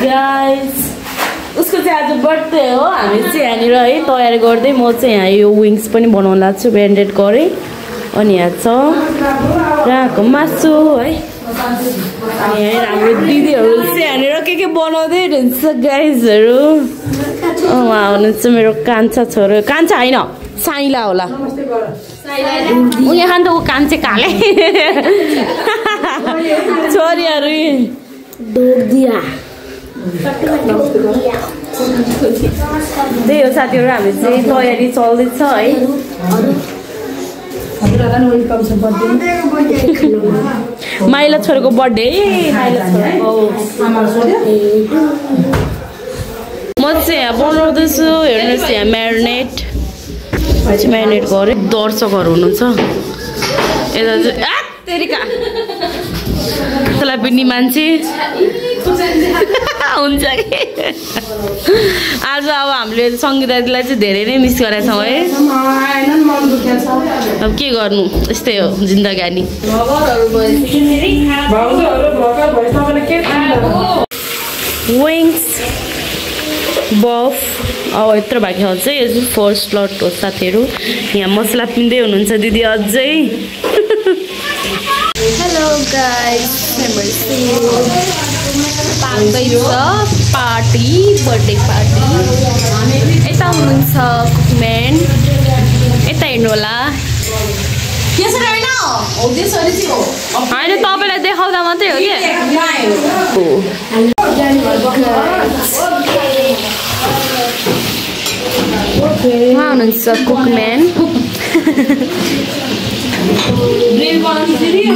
Guys उसको चाहिँ आज बर्थडे हो हामी चाहिँ यहाँनिर है तयारी गर्दै म चाहिँ यहाँ यो विङ्स पनि बनाउन लाग्छु ब्यान्डेड गरेँ अनि यहाँ छ राको मासु है अनि यहाँ हाम्रो दिदीहरू चाहिँ यहाँनिर के बनाउँदै हुनुहुन्छ गाइजहरू उहाँ हुनुहुन्छ मेरो कान्छा छोरो कान्छा होइन साइला होला ऊ यहाँ त ऊ कान्छे काले छोरीहरू त्यही हो साथीहरू हामी चाहिँ तयारी चल्दैछ है माइला छोरीको बर्थडे म चाहिँ यहाँ बनाउँदैछु हेर्नुहोस् यहाँ म्यारिनेट गरेँ दर्शकहरू हुनुहुन्छ यता चाहिँ तेरिका त्यसलाई पनि मान्छे हुन्छ कि आज अब हामीले सङ्गीता दिदीलाई चाहिँ धेरै नै मिस गरेका छौँ है अब के गर्नु यस्तै हो जिन्दगानी विङ्स बफ अब यत्रो बाँकी छ चाहिँ यो चाहिँ फर्स्ट प्लट हो साथीहरू यहाँ मसला पिन्दै हुनुहुन्छ दिदी अझै hello guys party birthday party यता हुनुहुन्छ कुकम्यान यता हेर्नु होला होइन तपाईँलाई देखाउँदा मात्रै हो कि उहाँ हुनुहुन्छ कुकम्यान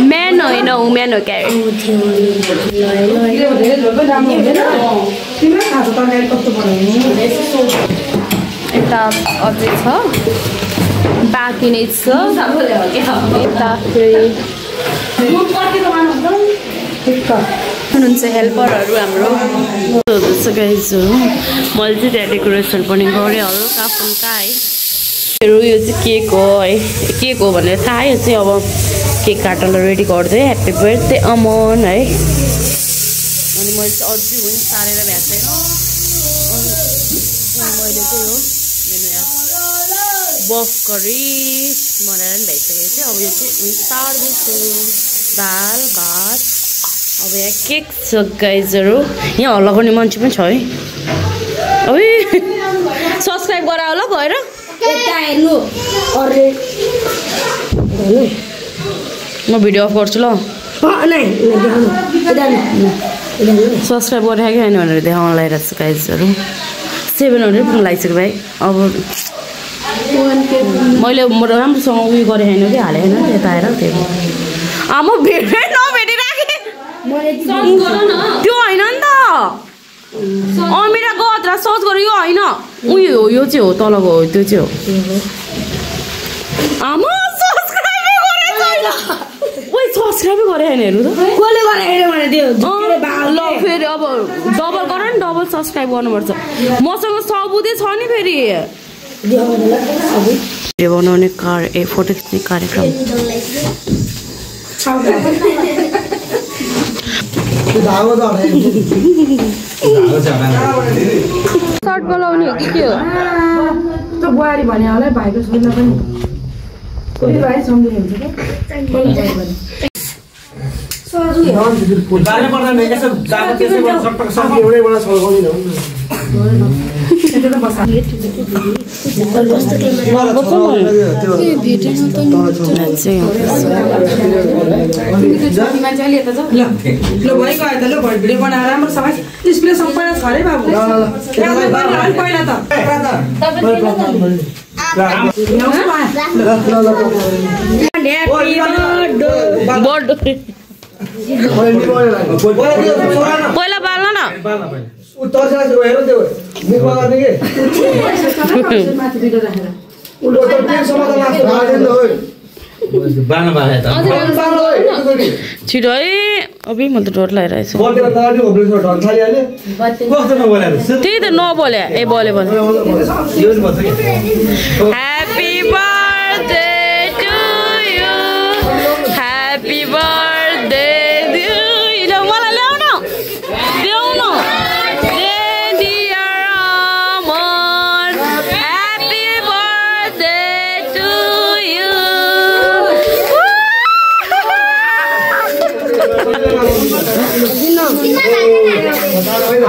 म्यान होइन वुमेन हो क्या यता अझै छ बाँकी नै छ यता हुनुहुन्छ हेल्परहरू हाम्रो गाइजहरू मैले चाहिँ त्यहाँ डेकोरेसन पनि गरेँ हल्का फुल्का है यो चाहिँ केक हो है केक हो भनेर थाहा यो चाहिँ अब केक काट्नलाई रेडी गर्दै ह्याप्पी बर्थडे अमन है अनि मैले चाहिँ अझै विङ्स सारेर भ्याएको छैन मैले चाहिँ हो बफ गरी बनाएर पनि भइसकेको थियो अब यो चाहिँ विङ्स सार्दैछु दाल भात अब यहाँ केक छ गाइजहरू यहाँ हल्ला गर्ने मान्छे पनि छ है अब सब्सक्राइब गरा होला भएर म भिडियो अफ गर्छु ल सब्सक्राइब गरेको कि होइन भनेर देखाउन लगाइरहेको छु गाइजहरू 700 पुग्नु लागिसक्यो भाइ अब मैले राम्रोसँग उयो गरेँ होइन कि हालेको होइन त्यता आएर त्यो म भेटै नभेटिराखेँ त्यो होइन नि त मेरा गहतरा सर्च गरेँ यो होइन उयो हो यो चाहिँ हो तलको हो त्यो चाहिँ हो आमा सब्सक्राइबै गरे होइन हेर्नु त कसले गरे हेर्यो भने त्यो ल फेरि अब डबल गर नि डबल सब्सक्राइब गर्नुपर्छ मसँग सबुतै छ नि फेरि भिडियो बनाउने फोटो खिच्ने कार्यक्रम सर्ट बोलाउने हो कि के हो त बुहारी भने होला भाइको छोरीलाई पनि कोही भाइ सम्झिनुहुन्छ के सजिलो हो गाडी पर्दा नि यसो जाम त्यसै गर्न सक्छ सबै एउटैबाट सल्काउदिन त्यो त बसा ल भाइ गयो त ल भिडियो बनाएर राम्रोसँग डिस्प्ले सबै छ अरे बाबु पहिला त पहिला बाल्न न छिटो है अभी म त डर लागिरहेको छु त्यही त नबोले ए बोले भने happy birthday to you happy birthday मलाई ल्याउन ल्याउन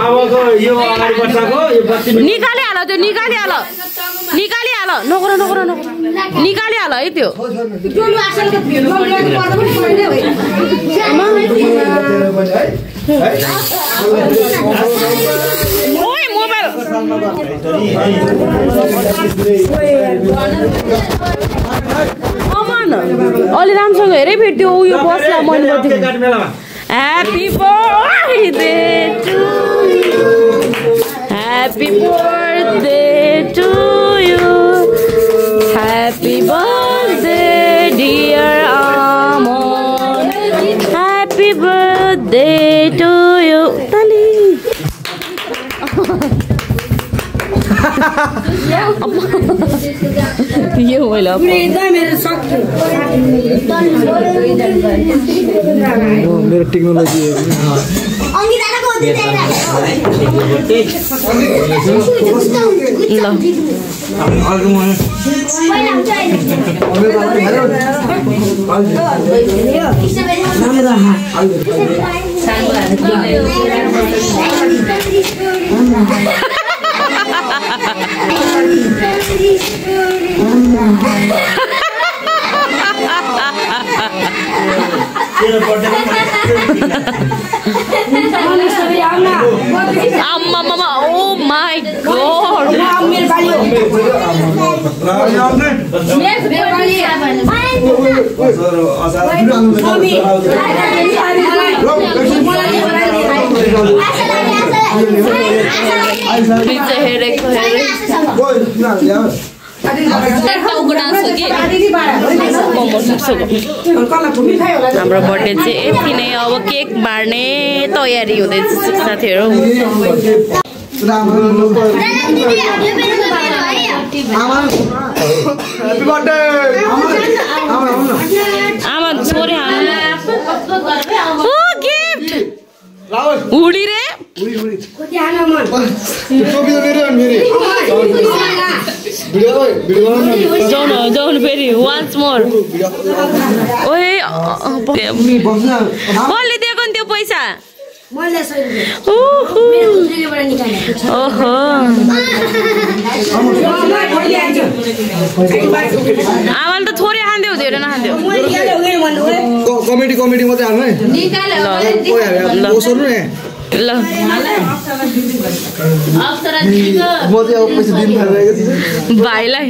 अबको यो अगाडि बच्चाको यो बत्ती निकालिहाल त्यो निकालिहाल नगर निकालिहाल है त्यो ओइ मोबाइल अमन अलि राम्रोसँग हेरै फेरि त्यो उयो बस्ला मैले Happy birthday to you. Happy birthday to you. Happy birthday dear Amon. Happy birthday to you. Tali. यो मैले मेरो technology Mama, oh my god. हाम्रो बर्थडे चाहिँ यति नै अब केक बाड्ने तयारी हुँदैछ साथीहरु आमा छोरी हाल्नु ओ गिफ्ट उडी रे जाउन फेरि वान्स मोर ओए कसले दिएको नि त्यो पैसा आमाले त थोरै खान्थ्यो धेरै नखान्थ्यो कमेडी मात्रै हाल्नु है ल भाइलाई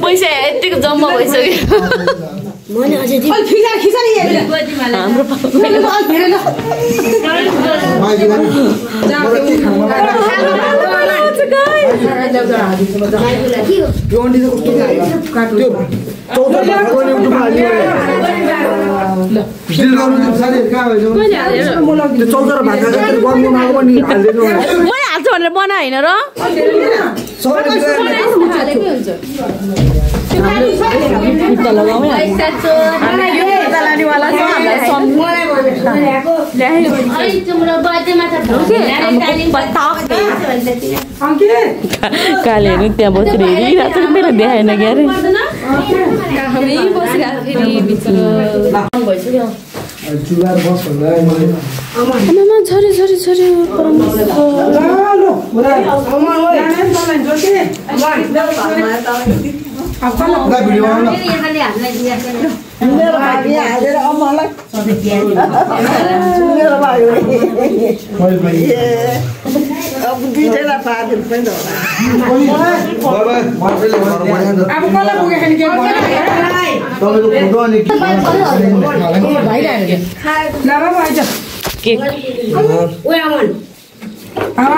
पैसा यतिको जम्मा भइसक्यो मैले हाल्छु भनेर बना होइन र काले हेर्नु त्यहाँ बसेर हेरिरहेको छ मेरो देखाएन क्यारे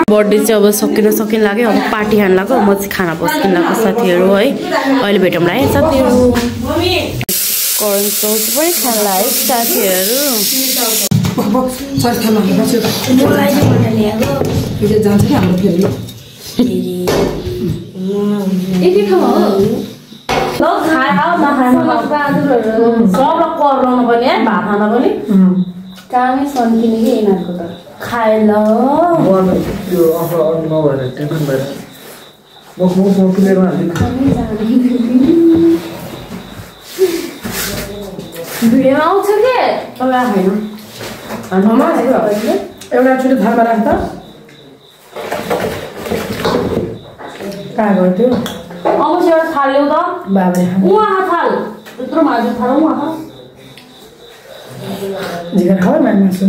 बर्थडे चाहिँ अब सकिन लाग्यो अब पार्टी खान लाग्यो म चाहिँ खाना पस्किन लाग्यो साथीहरु है अहिले भेटौँला है साथीहरु करेन्ट सस पनि खान लाग्यो साथीहरु सर खाना बस्यो मलाई चाहिँ बनाएर ल्याएको फेरि जान्छ कि हाम्रो फेरि एकै ठाउँमा हो ल खाए खाऊ नखानु सबलाई कराउनु पनि है भात खान पनि कामै सन्किने कि यिनीहरूको त खाए ल त्यो अफर नभएर टेन्सन भएर म प्लेटमा भिडियोमा आउँछ के तपाईँ खाएन एउटा छुट्टी थालमा राख्छ कहाँ गयो त्यो आउँछ एउटा थाल ल्याउ त बाबाले उहाँ थाल त्यत्रो मासु थाल उहाँ झिकेर खाऊ मासु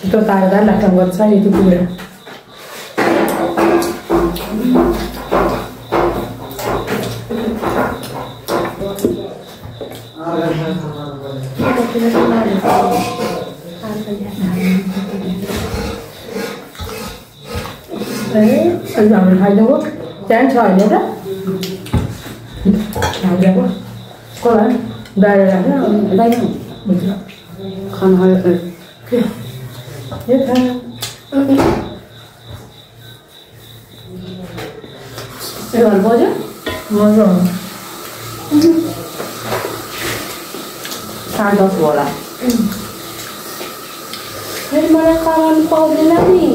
त्यो तारेर लाग्छ गर्छ यो त्यो पुगेर हाम्रो खाइदिएको त्यहाँ छ होइन एउटा खाइदिएको कसलाई डाइरेक्ट राख्यो हुन्छ खानु खायो घर बज्यो मजा 10:30 होला फेरि मलाई कराउनु पाउँदैन नि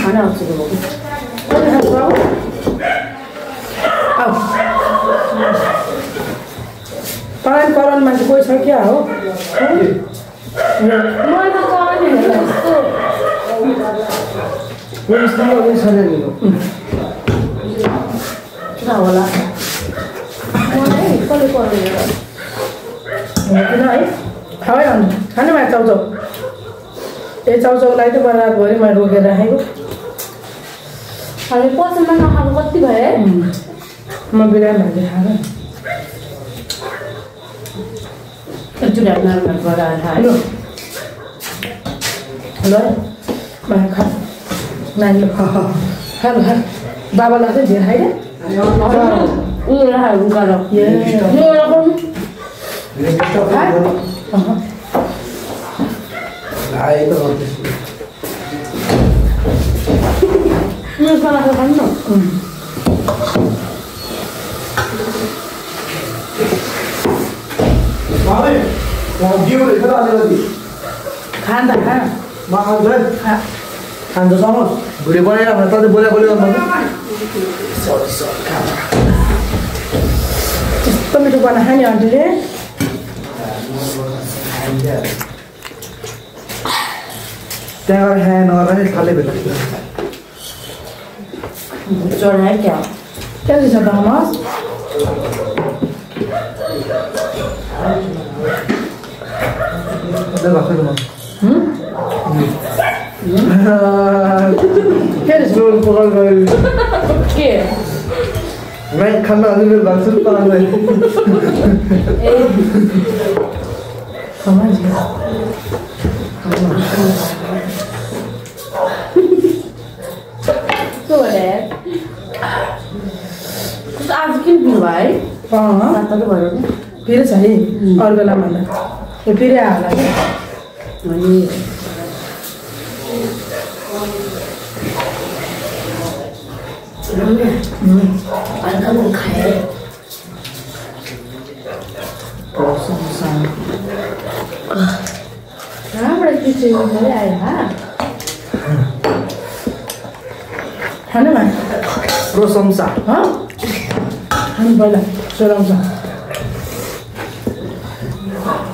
खाना आउँछ पालन पालन मान्छे कोही छ क्या हो मैले त कराउने किन होला मलाई कसले कराउने किन है खावै अन्त खाने भयो चाउचाउ ए चाउचाउलाई त बराबरभरि मैले रोकेर राखेको हामी पसलमा नखाएको कति भयो है म बिरामी भाजी खाएर चुडाहरू नर्मल गराएर खायो ल खा नानीले खा बाबालाई चाहिँ धेरै खाइदे उयो राखेर उकालो खान्छ खा खान्छ समोस भुँडी बनाइराख्नु त बोल्या बोली गर्नु यस्तो मिठो बनाएको नि आन्टीले त्यहाँ गएर खाए नगरेर खाले भेट्छ चढायो क्या के छ दामस के मैं खाना हजुर भन्छु पाउँदैन आज किन पिनु भयो है भयो फेरि छ है अरू बेलामा यो फेरि आएर खाए कहाँबाट खिचडी आयो खानु मा प्रशंसा खानु पहिला सोराउँछ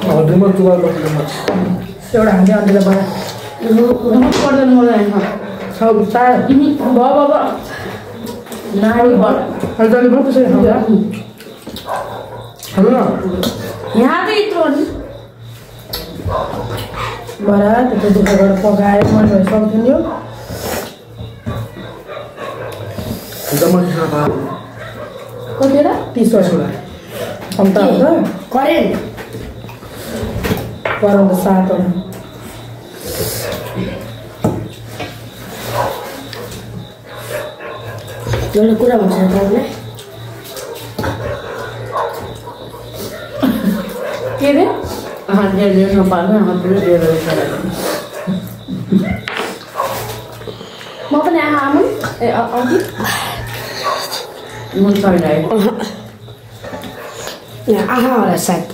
हड्डीमा चुवा बस्नु एउटा हाल्ने अन्डीलाई बनाए पर्दैन मलाई सब चार बाबा नानी हल्दाले बहुत त्यसरी खान्छ खानु न यहाँ त यत्रो बरा त्यस्तो दुःख गरेर पकाएर मन भइसक्थ्यो नि कतिवटा 30वटा अन्त करेन्ट परौँ त 7वटा एउटा कुरा भन्छ तपाईँले के रे डेढ नपाल्नु पुरै डेढ म पनि आमा ए अघि मन चढिरहेको आहा होला सायद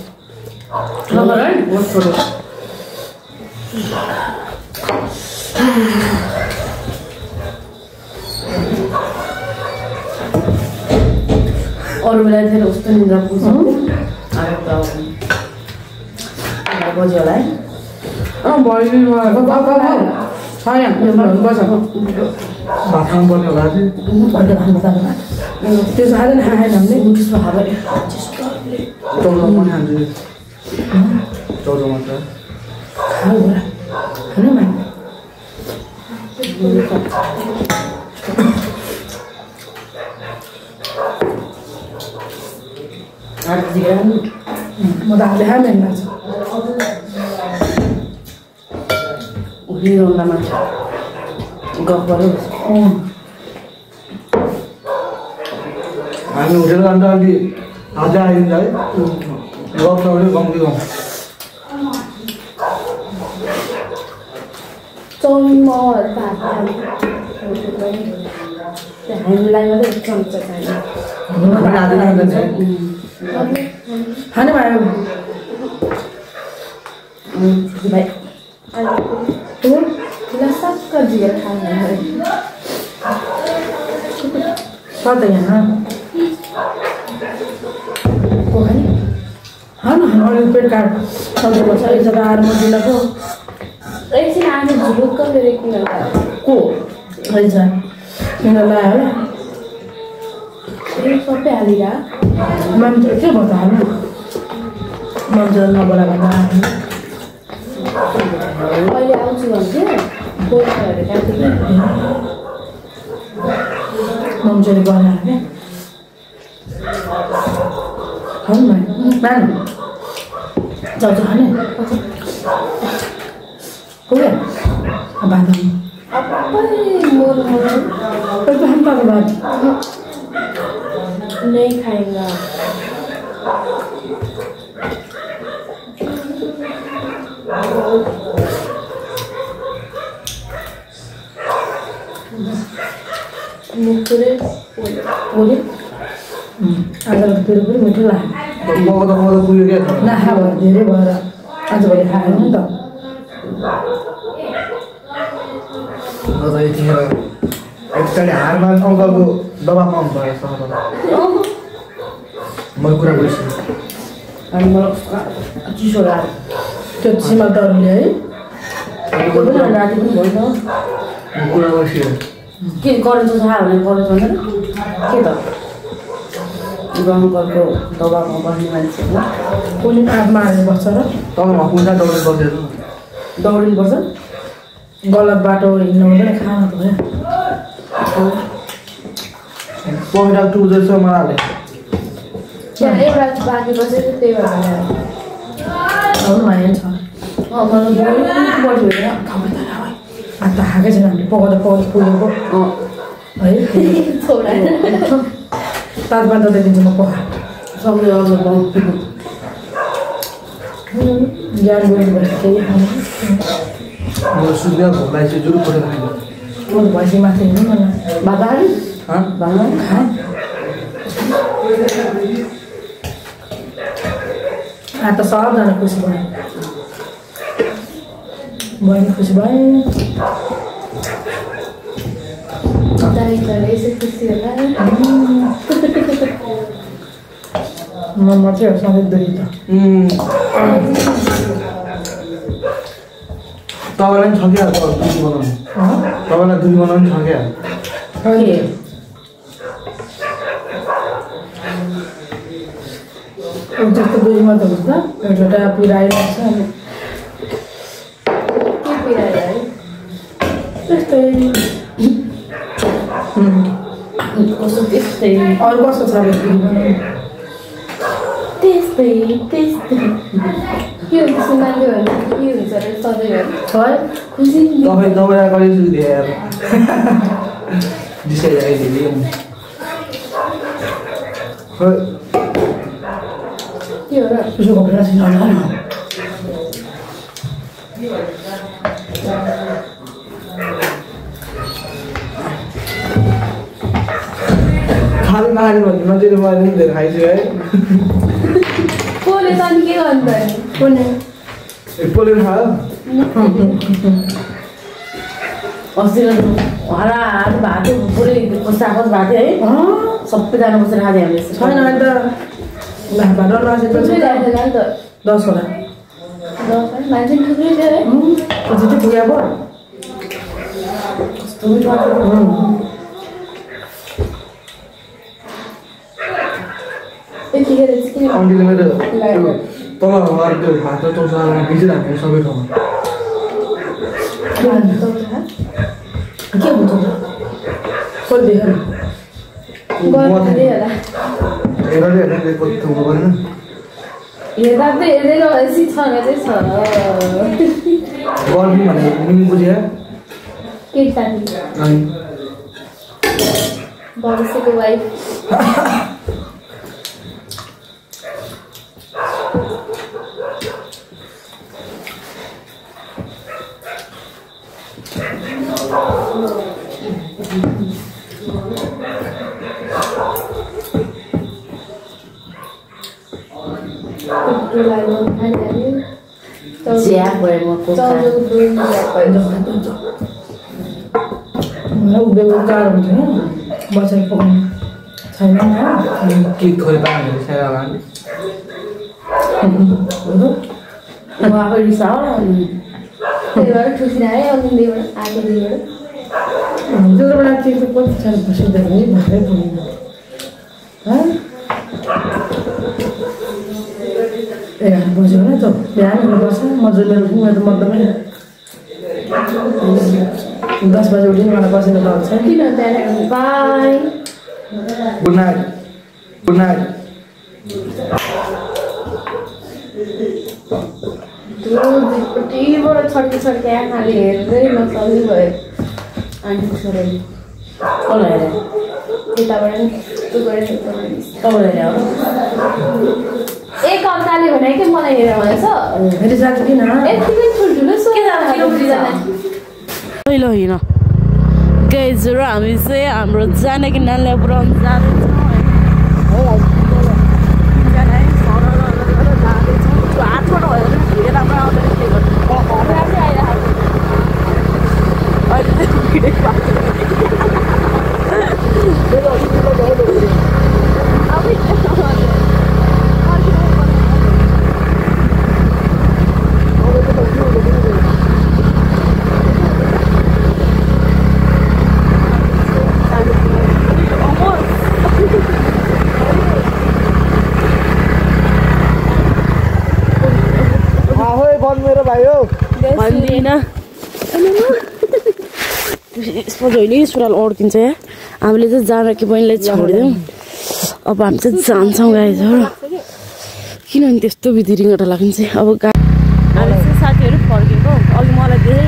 नगर है बहुत छोटो अरू बेला फेरि उस्तो निन्द्रा पुग्छ बज्यो होला है भात खानुपर्ने होला चाहिँ त्यो खाँदैन खाएन हामीले त्यसमा हावा चौधमा पनि खान्छु 14मा त खाऊ होला खानु मा म त आफूले खाँदैन लाग्छ हिरोलाई मान्छ गफ गऱ्यो हामी उठेर अन्त अलि आज आइदिन्छ है गफ नगरी कम्ती गफ हामीलाई मात्रै चम्चा चाहियो खाने भयो भाइ सधैँ यहाँ खानु अलिक पेट काट सधैँ छ एक जग्गा आएर मजिलाको एकछिन आज झुलुक्क मेरो किन को रहेछ किन लायो होला सबै हालिरा मान्छे के भन्छ हाल्नु मान्छे नबोलाएको अहिले आउँछु भन्थ्यो बोल्छहरू काट्यो मान्छेले बनाएर क्या खानु भयो मानु चाउचाउ खाने पुग्यो भात एकदम हम पाएको भात नहीं खाएगा बोल्यो आजकल तेरो पनि मिठो लाग्यो मको त पुग्यो क्या नखा भयो धेरै भएर आजभोलि खाएन नि त यतिखेर एकचोटि हारमा अङ्कलको दबाबमा हुनुभयो सहर मैले कुरा गरिसकेँ अनि मलाई चिसो लाग्यो त्यो सीमा तरुले है त्यो पनि राति पनि भयो त कुरा गरिसकेँ के करेन्ट थाहा भने करेन्ट भन्दैन के त गाउँघरको दबाबमा बस्ने मान्छे हो कोही आँपमा हालेर बस्छ र तपाईँमा कुर्दा दौडी बसेर दौडिनुपर्छ गलत बाटो हिँड्नु हुँदैन खानु त भयो पहिला टुर्दैछ मलाई त्यहाँ एउटा बाँकी बसेर त्यही भएर आउनु भयो छ मलाई बढी भएर अन्त खाएकै छैन हामीले पकाउँदा पुगेको है छोरा ताज बाँध दिन्छु म पका सँगै अरू ज्ञान बोल्नु भएछ केही खानु मेरो सुविधा भोकलाई चाहिँ जुरु परेर खानु म भैँसी माथि हिँड्नु मलाई बाबाहरू भाँडा खा त सबजना खुसी भयो बहिनी खुसी भयो यसो खुसी होला म मात्रै हो सधैँ दुई त तपाईँलाई पनि छ क्या दुई बनाउनु तपाईँलाई दुई बनाउनु छ क्या कहिले जस्तो दुई मात्र हुन्छ एउटा पुरा आइरहेको छ अनि कस्तो त्यस्तै अरू कस्तो छ त्यस्तै त्यस्तै के हुन्छ सुनाले भने के हुन्छ रे सधैँ खुसी तपाईँ गरेछु धेरै डिसाइड आइदियो के हो र सुसु कपडा छैन खाली नखाने भन्ने मान्छेले मैले पनि धेरै खाइछु है कोले त अनि के गर्नु त नि कुनै एकपल्ट खायो अस्ति हराहरू भएको पुरै साखस भएको थियो है सबैजना बसेर खाँदै हामीले छैन अहिले त भाडा नसेको थुप्रै ल्याएको नि त 10 वटा मान्छे थुप्रै थियो है जिते पुग्यो अब यतिखेर चाहिँ किन आन्टीले मेरो तल घर त्यो भात र चौसामा भिजिरहेको सबै ठाउँमा के हुन्छ कसले देखेन गर्दै होला हेरेर कति ठाउँमा भएन हेर्दा त हेर्दैन यसै छन चाहिँ छ गर्मी भनेको मिनिङ बुझ्यो केटी साथी अनि भविष्यको वाइफ चिया भयो म उभिएको गाह्रो हुन्छ नि बसेर पकाउनु छैन के खोइ पानी सेवा उहाँको रिसाउ त्यही भएर खुसी आयो अनि दिनबाट आएको दिनबाट त्यत्रो बेला के कति साह्रो बसिँदैन नि भएरै पुग्नु 11 बज्यो भने त बिहान हुनुपर्छ मजाले उठ्नु त मद्दमै 10 बजे उठ्नु मलाई बसेर त हुन्छ किन त्यहाँ bye good night good night दुईपट्टिबाट छड्के आँखाले हेर्दै नसक्ने भयो आन्टी छोराले कसलाई हेरे यताबाट नि त्यो गरेर तपाईँलाई हेरे एक हप्ताले भने कि मलाई हेर भनेछ फेरि जान्छ किन यतिकै ठुल्ठुलो पहिलो होइन गाइज र हामी चाहिँ हाम्रो जानकी नानीलाई पुऱ्याउनु जाँदैछौँ हातबाट भयो भने भिडियो राम्रो आउँदैन के गर्नु अहिले चाहिँ भिडियो मेरो भाइ हो भन्दिनँ यसमा जहिले सुरुवाल अड्किन्छ यहाँ हामीले चाहिँ जानकी बहिनीलाई छोडिदिउँ अब हामी चाहिँ जान्छौँ गाइजहरू किनभने त्यस्तो बितिरिङबाट लाग्छ अब हामी चाहिँ साथीहरू फर्केको अघि मलाई धेरै